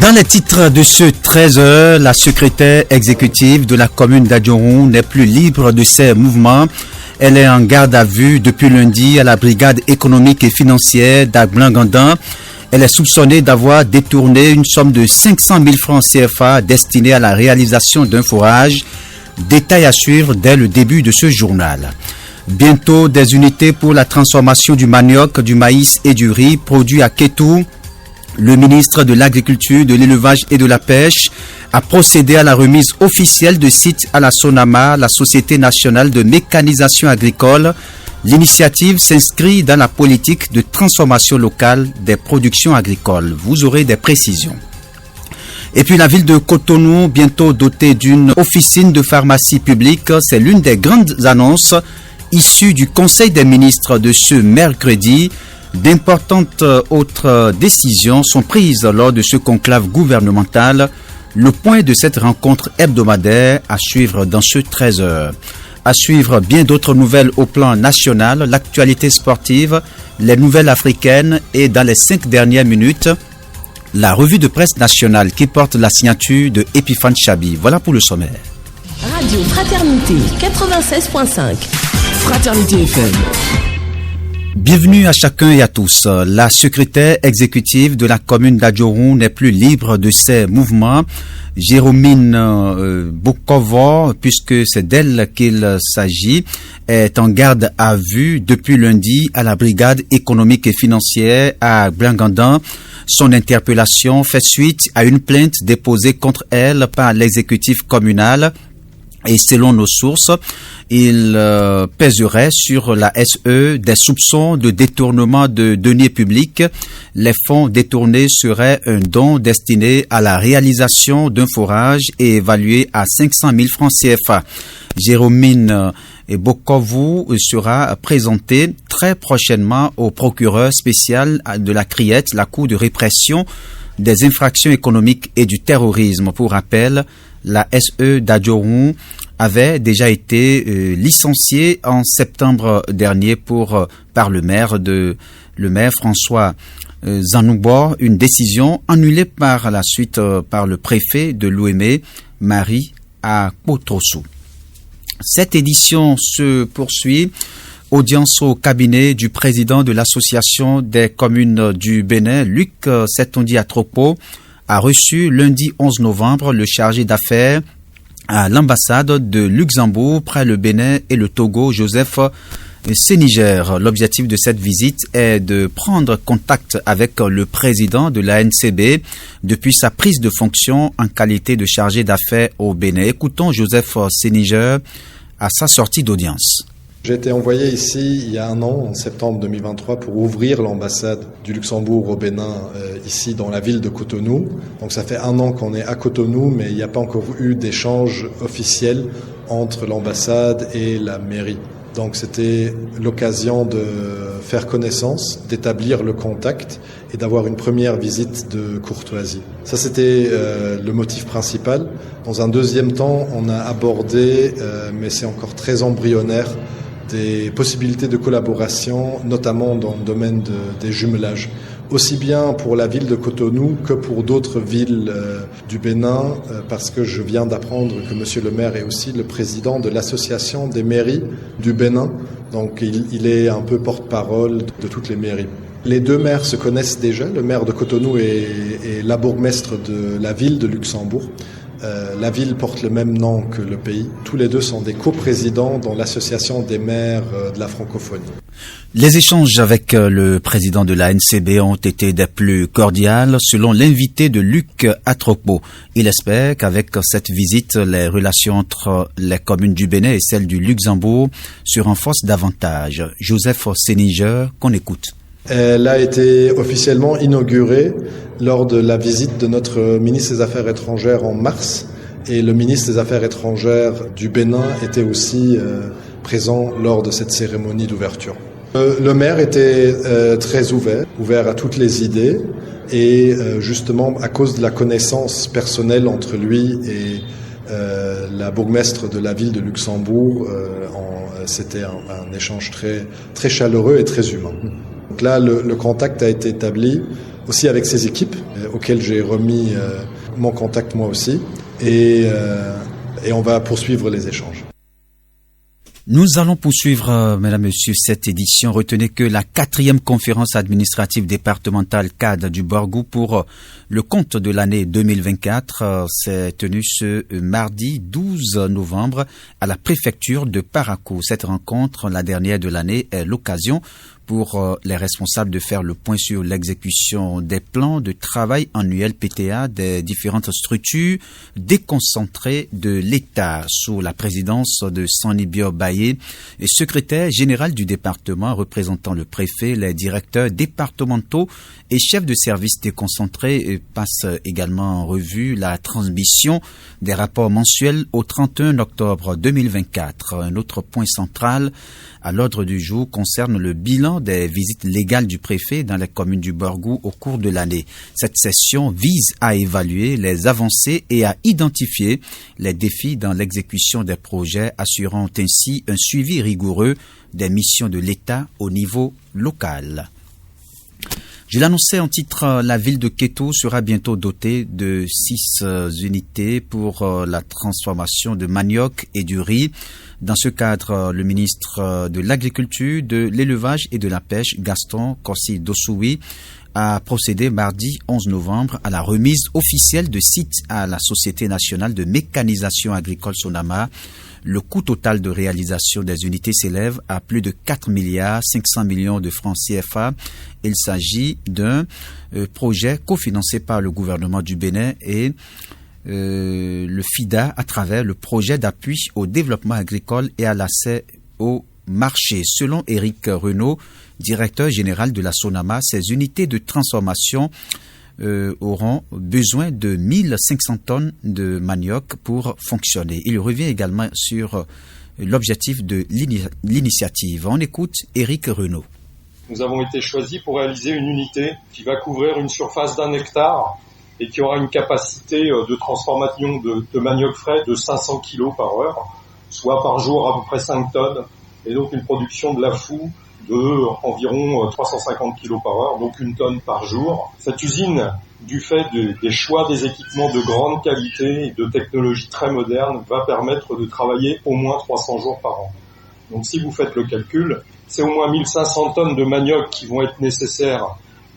Dans les titres de ce 13h, la secrétaire exécutive de la commune d'Adjorou n'est plus libre de ses mouvements. Elle est en garde à vue depuis lundi à la brigade économique et financière d'Agblangandin. Elle est soupçonnée d'avoir détourné une somme de 500 000 francs CFA destinée à la réalisation d'un forage. Détail à suivre dès le début de ce journal. Bientôt, des unités pour la transformation du manioc, du maïs et du riz produits à Kétou. Le ministre de l'Agriculture, de l'Élevage et de la Pêche a procédé à la remise officielle de sites à la SONAMA, la Société nationale de mécanisation agricole. L'initiative s'inscrit dans la politique de transformation locale des productions agricoles. Vous aurez des précisions. Et puis la ville de Cotonou, bientôt dotée d'une officine de pharmacie publique, c'est l'une des grandes annonces issues du Conseil des ministres de ce mercredi. D'importantes autres décisions sont prises lors de ce conclave gouvernemental. Le point de cette rencontre hebdomadaire à suivre dans ce 13h. À suivre bien d'autres nouvelles au plan national, l'actualité sportive, les nouvelles africaines et dans les 5 dernières minutes, la revue de presse nationale qui porte la signature de Epiphane Chabi. Voilà pour le sommaire. Radio Fraternité 96.5. Fraternité FM. Bienvenue à chacun et à tous. La secrétaire exécutive de la commune d'Adjorou n'est plus libre de ses mouvements. Jérôme Bokovo, puisque c'est d'elle qu'il s'agit, est en garde à vue depuis lundi à la brigade économique et financière à Blangandin. Son interpellation fait suite à une plainte déposée contre elle par l'exécutif communal. Et selon nos sources, il pèserait sur la SE des soupçons de détournement de deniers publics. Les fonds détournés seraient un don destiné à la réalisation d'un forage et évalué à 500 000 francs CFA. Jérôme Bokovu sera présenté très prochainement au procureur spécial de la CRIET, la Cour de répression des infractions économiques et du terrorisme. Pour rappel, la SE d'Adjorou avait déjà été licenciée en septembre dernier par le maire François Zanoubo, une décision annulée par la suite par le préfet de l'Ouémé, Marie Akotrossou. Cette édition se poursuit. Audience au cabinet du président de l'association des communes du Bénin, Luc Setondi Atropo, a reçu lundi 11 novembre le chargé d'affaires à l'ambassade de Luxembourg près le Bénin et le Togo, Joseph Séniger. L'objectif de cette visite est de prendre contact avec le président de l'ANCB depuis sa prise de fonction en qualité de chargé d'affaires au Bénin. Écoutons Joseph Séniger à sa sortie d'audience. J'ai été envoyé ici il y a un an, en septembre 2023, pour ouvrir l'ambassade du Luxembourg au Bénin, ici dans la ville de Cotonou. Donc ça fait un an qu'on est à Cotonou, mais il n'y a pas encore eu d'échange officiel entre l'ambassade et la mairie. Donc c'était l'occasion de faire connaissance, d'établir le contact et d'avoir une première visite de courtoisie. Ça c'était le motif principal. Dans un deuxième temps, on a abordé, mais c'est encore très embryonnaire, des possibilités de collaboration, notamment dans le domaine des jumelages, aussi bien pour la ville de Cotonou que pour d'autres villes du Bénin, parce que je viens d'apprendre que Monsieur le maire est aussi le président de l'association des mairies du Bénin, donc il est un peu porte-parole de toutes les mairies. Les deux maires se connaissent déjà, le maire de Cotonou et la bourgmestre de la ville de Luxembourg. La ville porte le même nom que le pays. Tous les deux sont des coprésidents dans l'association des maires de la francophonie. Les échanges avec le président de la NCB ont été des plus cordiales, selon l'invité de Luc Atropo. Il espère qu'avec cette visite, les relations entre les communes du Bénin et celles du Luxembourg se renforcent davantage. Joseph Séniger, qu'on écoute. Elle a été officiellement inaugurée lors de la visite de notre ministre des Affaires étrangères en mars. Et le ministre des Affaires étrangères du Bénin était aussi présent lors de cette cérémonie d'ouverture. Le maire était très ouvert à toutes les idées. Et justement, à cause de la connaissance personnelle entre lui et la bourgmestre de la ville de Luxembourg, c'était un échange très, très chaleureux et très humain. Donc là, le contact a été établi aussi avec ces équipes, auxquelles j'ai remis mon contact moi aussi, et on va poursuivre les échanges. Nous allons poursuivre, mesdames et messieurs, cette édition. Retenez que la 4e conférence administrative départementale CAD du Borgou pour le compte de l'année 2024 s'est tenue ce mardi 12 novembre à la préfecture de Parakou. Cette rencontre, la dernière de l'année, est l'occasion pour les responsables de faire le point sur l'exécution des plans de travail annuels PTA des différentes structures déconcentrées de l'État sous la présidence de Sanibio Baye, et secrétaire général du département représentant le préfet. Les directeurs départementaux et chefs de service déconcentrés passent également en revue la transmission des rapports mensuels au 31 octobre 2024. Un autre point central à l'ordre du jour concerne le bilan des visites légales du préfet dans les communes du Borgou au cours de l'année. Cette session vise à évaluer les avancées et à identifier les défis dans l'exécution des projets, assurant ainsi un suivi rigoureux des missions de l'État au niveau local. Je l'annonçais en titre, la ville de Kéto sera bientôt dotée de 6 unités pour la transformation de manioc et du riz. Dans ce cadre, le ministre de l'Agriculture, de l'Élevage et de la Pêche, Gaston Kossi-Dossoui, a procédé mardi 11 novembre à la remise officielle de sites à la Société nationale de mécanisation agricole Sonama. Le coût total de réalisation des unités s'élève à plus de 4 milliards 500 millions de francs CFA. Il s'agit d'un projet cofinancé par le gouvernement du Bénin et le FIDA à travers le projet d'appui au développement agricole et à l'accès au marché. Selon Éric Renaud, directeur général de la Sonama, ces unités de transformation auront besoin de 1500 tonnes de manioc pour fonctionner. Il revient également sur l'objectif de l'initiative. On écoute Éric Renaud. Nous avons été choisis pour réaliser une unité qui va couvrir une surface d'1 hectare et qui aura une capacité de transformation de manioc frais de 500 kg par heure, soit par jour à peu près 5 tonnes, et donc une production de lafou de environ 350 kg par heure, donc 1 tonne par jour. Cette usine, du fait des choix des équipements de grande qualité et de technologies très modernes, va permettre de travailler au moins 300 jours par an. Donc si vous faites le calcul, c'est au moins 1500 tonnes de manioc qui vont être nécessaires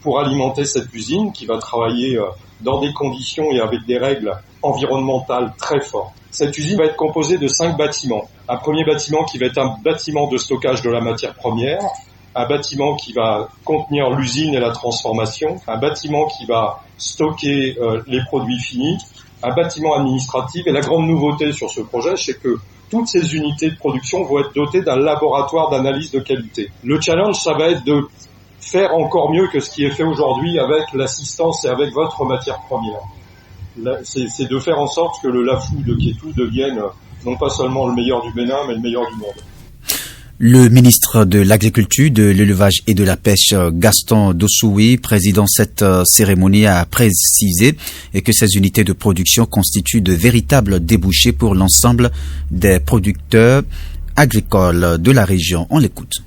pour alimenter cette usine qui va travailler dans des conditions et avec des règles environnementales très fortes. Cette usine va être composée de 5 bâtiments. Un premier bâtiment qui va être un bâtiment de stockage de la matière première, un bâtiment qui va contenir l'usine et la transformation, un bâtiment qui va stocker les produits finis, un bâtiment administratif. Et la grande nouveauté sur ce projet, c'est que toutes ces unités de production vont être dotées d'un laboratoire d'analyse de qualité. Le challenge, ça va être de faire encore mieux que ce qui est fait aujourd'hui avec l'assistance et avec votre matière première. C'est de faire en sorte que le lafou de Kétou devienne non pas seulement le meilleur du Bénin, mais le meilleur du monde. Le ministre de l'Agriculture, de l'Élevage et de la Pêche, Gaston Dossoui, président cette cérémonie, a précisé que ces unités de production constituent de véritables débouchés pour l'ensemble des producteurs agricoles de la région. On l'écoute.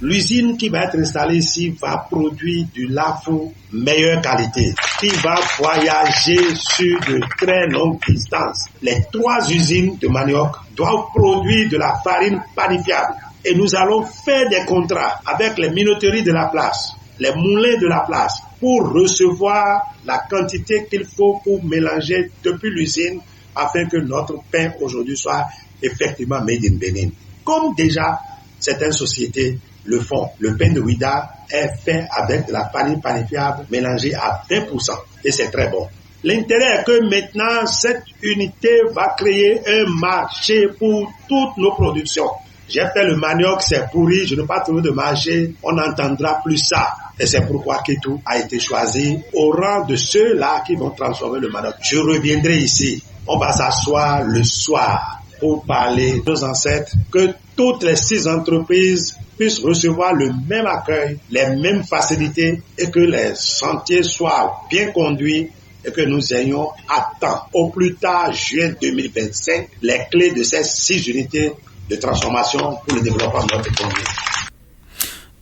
L'usine qui va être installée ici va produire du lafou meilleure qualité, qui va voyager sur de très longues distances. Les 3 usines de manioc doivent produire de la farine panifiable. Et nous allons faire des contrats avec les minoteries de la place, les moulins de la place, pour recevoir la quantité qu'il faut pour mélanger depuis l'usine afin que notre pain aujourd'hui soit effectivement made in Benin. Comme déjà certaines sociétés le font. Le pain de Ouida est fait avec de la farine panifiable mélangée à 20% et c'est très bon. L'intérêt est que maintenant, cette unité va créer un marché pour toutes nos productions. J'ai fait le manioc, c'est pourri, je n'ai pas trouvé de marché, on n'entendra plus ça. Et c'est pourquoi Kétou a été choisi au rang de ceux-là qui vont transformer le manioc. Je reviendrai ici, on va s'asseoir le soir pour parler de nos ancêtres, que toutes les 6 entreprises puissent recevoir le même accueil, les mêmes facilités et que les chantiers soient bien conduits et que nous ayons à temps, au plus tard juin 2025, les clés de ces 6 unités de transformation pour le développement de notre économie.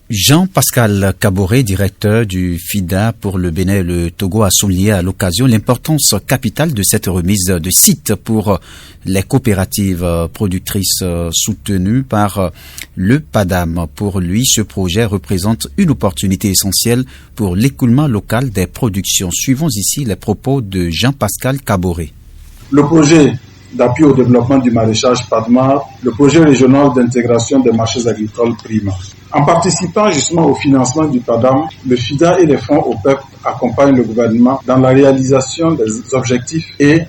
Jean-Pascal Kaboré, directeur du FIDA pour le Bénin et le Togo, a souligné à l'occasion l'importance capitale de cette remise de sites pour les coopératives productrices soutenues par le PADAM. Pour lui, ce projet représente une opportunité essentielle pour l'écoulement local des productions. Suivons ici les propos de Jean-Pascal Kaboré. Le projet d'appui au développement du maraîchage PADMA, le projet régional d'intégration des marchés agricoles PRIMA. En participant justement au financement du PADAM, le FIDA et les fonds OPEP accompagnent le gouvernement dans la réalisation des objectifs et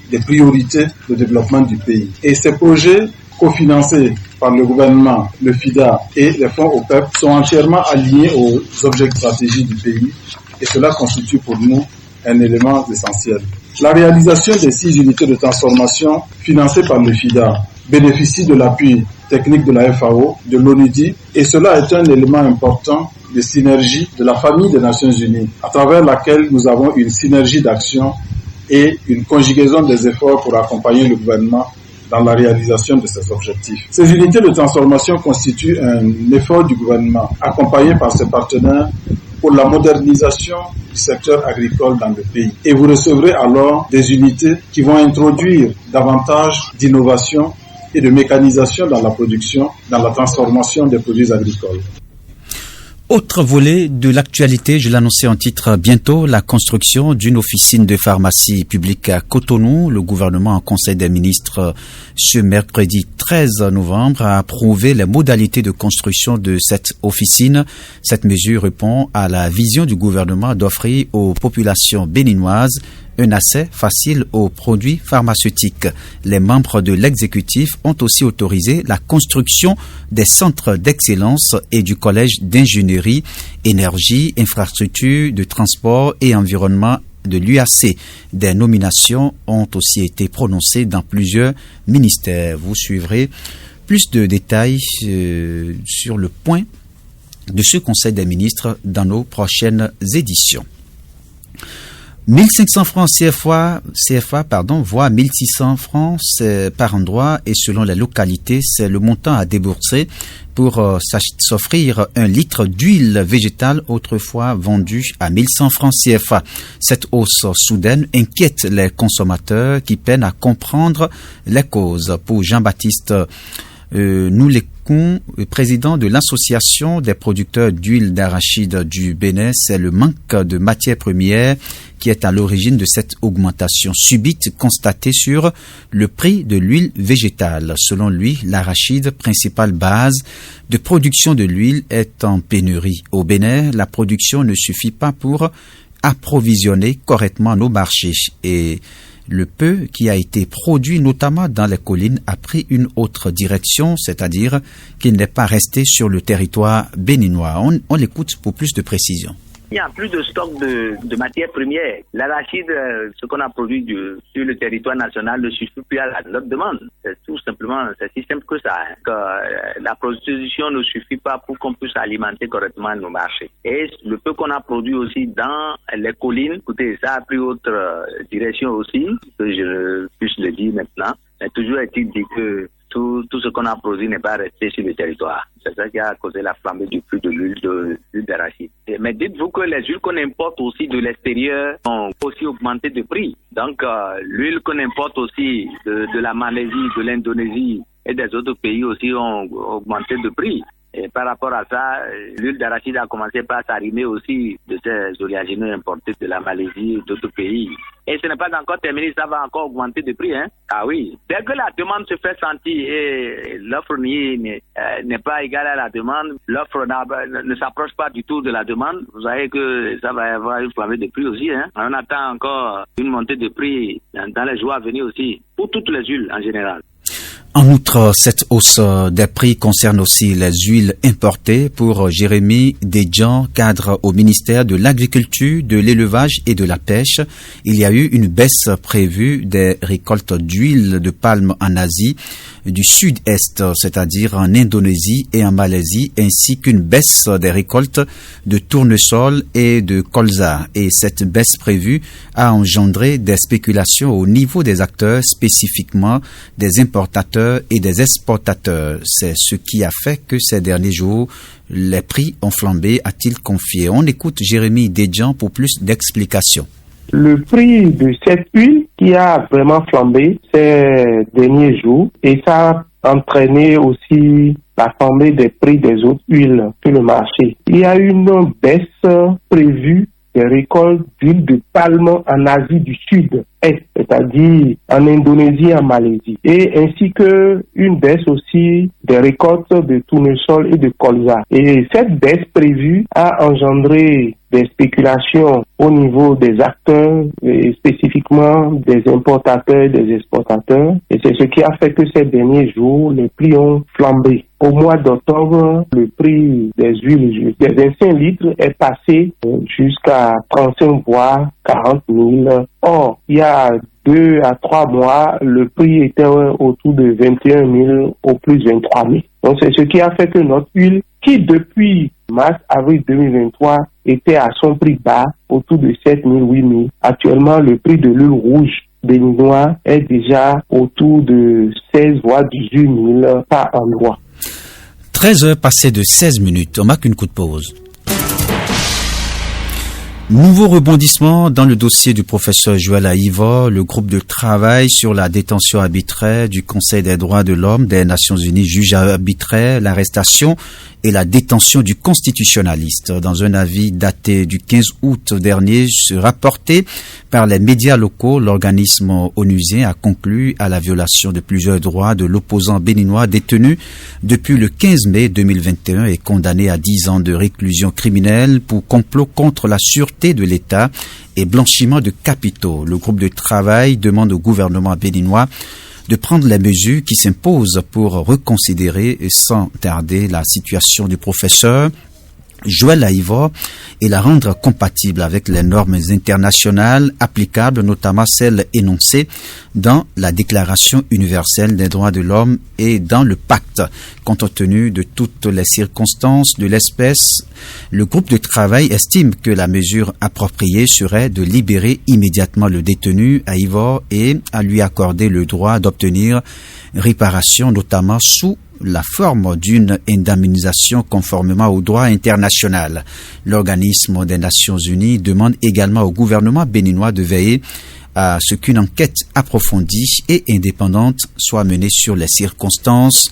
des priorités de développement du pays. Et ces projets cofinancés par le gouvernement, le FIDA et les fonds OPEP sont entièrement alignés aux objectifs stratégiques du pays et cela constitue pour nous un élément essentiel. La réalisation des 6 unités de transformation financées par le FIDA bénéficie de l'appui technique de la FAO, de l'ONUDI, et cela est un élément important de synergie de la famille des Nations Unies, à travers laquelle nous avons une synergie d'action et une conjugaison des efforts pour accompagner le gouvernement dans la réalisation de ses objectifs. Ces unités de transformation constituent un effort du gouvernement, accompagné par ses partenaires, pour la modernisation du secteur agricole dans le pays. Et vous recevrez alors des unités qui vont introduire davantage d'innovation et de mécanisation dans la production, dans la transformation des produits agricoles. Autre volet de l'actualité, je l'annonçais en titre bientôt, la construction d'une officine de pharmacie publique à Cotonou. Le gouvernement en Conseil des ministres ce mercredi 13 novembre a approuvé les modalités de construction de cette officine. Cette mesure répond à la vision du gouvernement d'offrir aux populations béninoises un accès facile aux produits pharmaceutiques. Les membres de l'exécutif ont aussi autorisé la construction des centres d'excellence et du collège d'ingénierie, énergie, infrastructures de transport et environnement de l'UAC. Des nominations ont aussi été prononcées dans plusieurs ministères. Vous suivrez plus de détails sur le point de ce Conseil des ministres dans nos prochaines éditions. 1500 francs CFA, voire 1600 francs par endroit et selon les localités, c'est le montant à débourser pour s'offrir un litre d'huile végétale autrefois vendue à 1100 francs CFA. Cette hausse soudaine inquiète les consommateurs qui peinent à comprendre les causes. Pour Jean-Baptiste Noulécon, président de l'association des producteurs d'huile d'arachide du Bénin, c'est le manque de matières premières qui est à l'origine de cette augmentation subite constatée sur le prix de l'huile végétale. Selon lui, l'arachide, principale base de production de l'huile, est en pénurie. Au Bénin, la production ne suffit pas pour approvisionner correctement nos marchés et le peu qui a été produit, notamment dans les collines, a pris une autre direction, c'est-à-dire qu'il n'est pas resté sur le territoire béninois. On l'écoute pour plus de précision. Il n'y a plus de stock de matières premières. L'arachide, ce qu'on a produit sur le territoire national ne suffit plus à notre demande. C'est tout simplement, c'est si simple que ça. La production ne suffit pas pour qu'on puisse alimenter correctement nos marchés. Et le peu qu'on a produit aussi dans les collines, écoutez, ça a pris autre direction aussi, que je puisse le dire maintenant. Mais toujours est-il dit que tout ce qu'on a produit n'est pas resté sur le territoire. C'est ça qui a causé la flambée du prix de l'huile d'arachide. Mais dites-vous que les huiles qu'on importe aussi de l'extérieur ont aussi augmenté de prix. Donc l'huile qu'on importe aussi de la Malaisie, de l'Indonésie et des autres pays aussi ont augmenté de prix. Et par rapport à ça, l'huile d'arachide a commencé par s'arrimer aussi de ces oléagineux importés de la Malaisie et d'autres pays. Et ce n'est pas encore terminé, ça va encore augmenter de prix. Ah oui. Dès que la demande se fait sentir et l'offre n'est pas égale à la demande, l'offre ne s'approche pas du tout de la demande, vous savez que ça va y avoir une flambée de prix aussi. On attend encore une montée de prix dans les jours à venir aussi, pour toutes les huiles en général. En outre, cette hausse des prix concerne aussi les huiles importées. Pour Jérémy Desdian, cadre au ministère de l'Agriculture, de l'Élevage et de la Pêche, il y a eu une baisse prévue des récoltes d'huile de palme en Asie du Sud-Est, c'est-à-dire en Indonésie et en Malaisie, ainsi qu'une baisse des récoltes de tournesol et de colza. Et cette baisse prévue a engendré des spéculations au niveau des acteurs, spécifiquement des importateurs importateurs et des exportateurs. C'est ce qui a fait que ces derniers jours, les prix ont flambé, a-t-il confié. On écoute Jérémy Dedjan pour plus d'explications. Le prix de cette huile qui a vraiment flambé ces derniers jours et ça a entraîné aussi la flambée des prix des autres huiles sur le marché. Il y a une baisse prévue des récoltes d'huile de palme en Asie du Sud-Est, c'est-à-dire en Indonésie et en Malaisie, et ainsi que une baisse aussi des récoltes de tournesol et de colza. Et cette baisse prévue a engendré des spéculations au niveau des acteurs, et spécifiquement des importateurs et des exportateurs. Et c'est ce qui a fait que ces derniers jours, les prix ont flambé. Au mois d'octobre, le prix des huiles des 25 litres est passé jusqu'à 35 voire 40 000. Or, il y a 2 à 3 mois, le prix était autour de 21 000 au plus 23 000. Donc c'est ce qui a fait que notre huile, qui depuis mars-avril 2023 était à son prix bas, autour de 7 000, 8 000. Actuellement, le prix de l'huile rouge béninois est déjà autour de 16 voire 18 000 par endroit. 13 heures passées de 16 minutes, on marque une coup de pause. Nouveau rebondissement dans le dossier du professeur Joël Aïva. Le groupe de travail sur la détention arbitraire du Conseil des droits de l'homme des Nations Unies juge arbitraire l'arrestation et la détention du constitutionnaliste. Dans un avis daté du 15 août dernier, rapporté par les médias locaux, l'organisme onusien a conclu à la violation de plusieurs droits de l'opposant béninois détenu depuis le 15 mai 2021 et condamné à 10 ans de réclusion criminelle pour complot contre la sûreté de l'État et blanchiment de capitaux. Le groupe de travail demande au gouvernement béninois de prendre les mesures qui s'imposent pour reconsidérer sans tarder la situation du professeur Joël Aïva et la rendre compatible avec les normes internationales applicables, notamment celles énoncées dans la Déclaration universelle des droits de l'homme et dans le pacte. Compte tenu de toutes les circonstances de l'espèce, le groupe de travail estime que la mesure appropriée serait de libérer immédiatement le détenu Aïva et à lui accorder le droit d'obtenir réparation, notamment sous la forme d'une indemnisation conformément au droit international. L'organisme des Nations Unies demande également au gouvernement béninois de veiller à ce qu'une enquête approfondie et indépendante soit menée sur les circonstances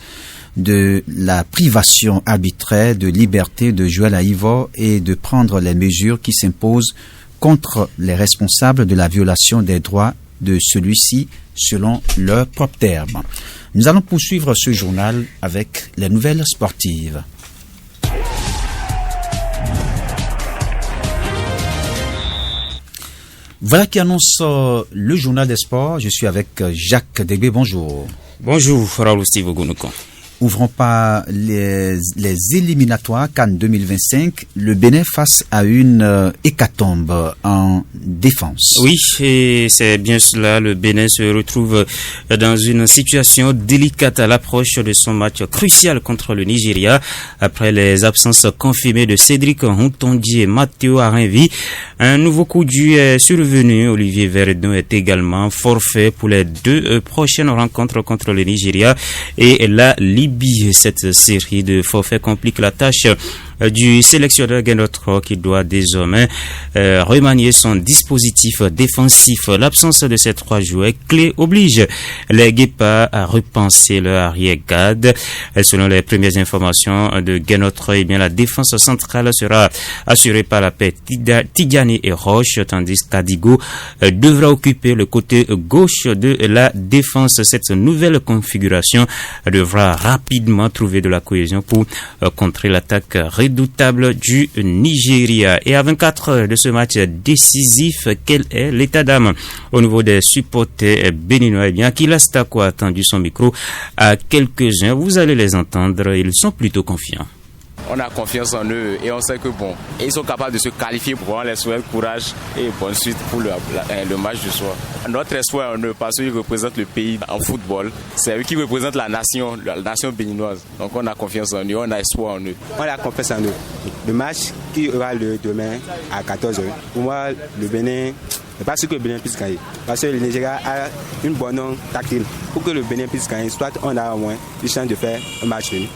de la privation arbitraire de liberté de Joël Aïva et de prendre les mesures qui s'imposent contre les responsables de la violation des droits de celui-ci selon leurs propres termes. Nous allons poursuivre ce journal avec les nouvelles sportives. Voilà qui annonce le journal des sports. Je suis avec Jacques Degbé. Bonjour. Bonjour, Raoul Steve Ogunoko. Ouvrons par les éliminatoires Cannes 2025, le Bénin face à une hécatombe en défense. Oui, et c'est bien cela, le Bénin se retrouve dans une situation délicate à l'approche de son match crucial contre le Nigeria. Après les absences confirmées de Cédric Hontondi et Matteo Arinvi, un nouveau coup dur est survenu. Olivier Verdun est également forfait pour les 2 prochaines rencontres contre le Nigeria et la Libye. Cette série de forfaits complique la tâche du sélectionneur Genotro qui doit désormais remanier son dispositif défensif. L'absence de ces 3 joueurs clés oblige les Guépards à repenser leur arrière-garde. Selon les premières informations de Genotro, eh bien la défense centrale sera assurée par la paire Tidiane et Roche, tandis qu'Adigo devra occuper le côté gauche de la défense. Cette nouvelle configuration devra rapidement trouver de la cohésion pour contrer l'attaque redoutable du Nigeria. Et à 24 heures de ce match décisif, quel est l'état d'âme au niveau des supporters béninois? Eh bien, Akila Stako a tendu son micro à quelques-uns. Vous allez les entendre, ils sont plutôt confiants. On a confiance en eux et on sait que bon, ils sont capables de se qualifier pour on les souhaite courage et bonne suite pour le match du soir. Notre espoir en eux parce qu'ils représentent le pays en football. C'est eux qui représentent la nation béninoise. Donc on a confiance en eux, on a espoir en eux. On a confiance en eux. Le match qui aura lieu demain à 14h. Pour moi, le Bénin, c'est pas sûr que le Bénin puisse gagner. Parce que le Nigeria a une bonne tactique. Pour que le Bénin puisse gagner, soit on a au moins une chance de faire un match nul.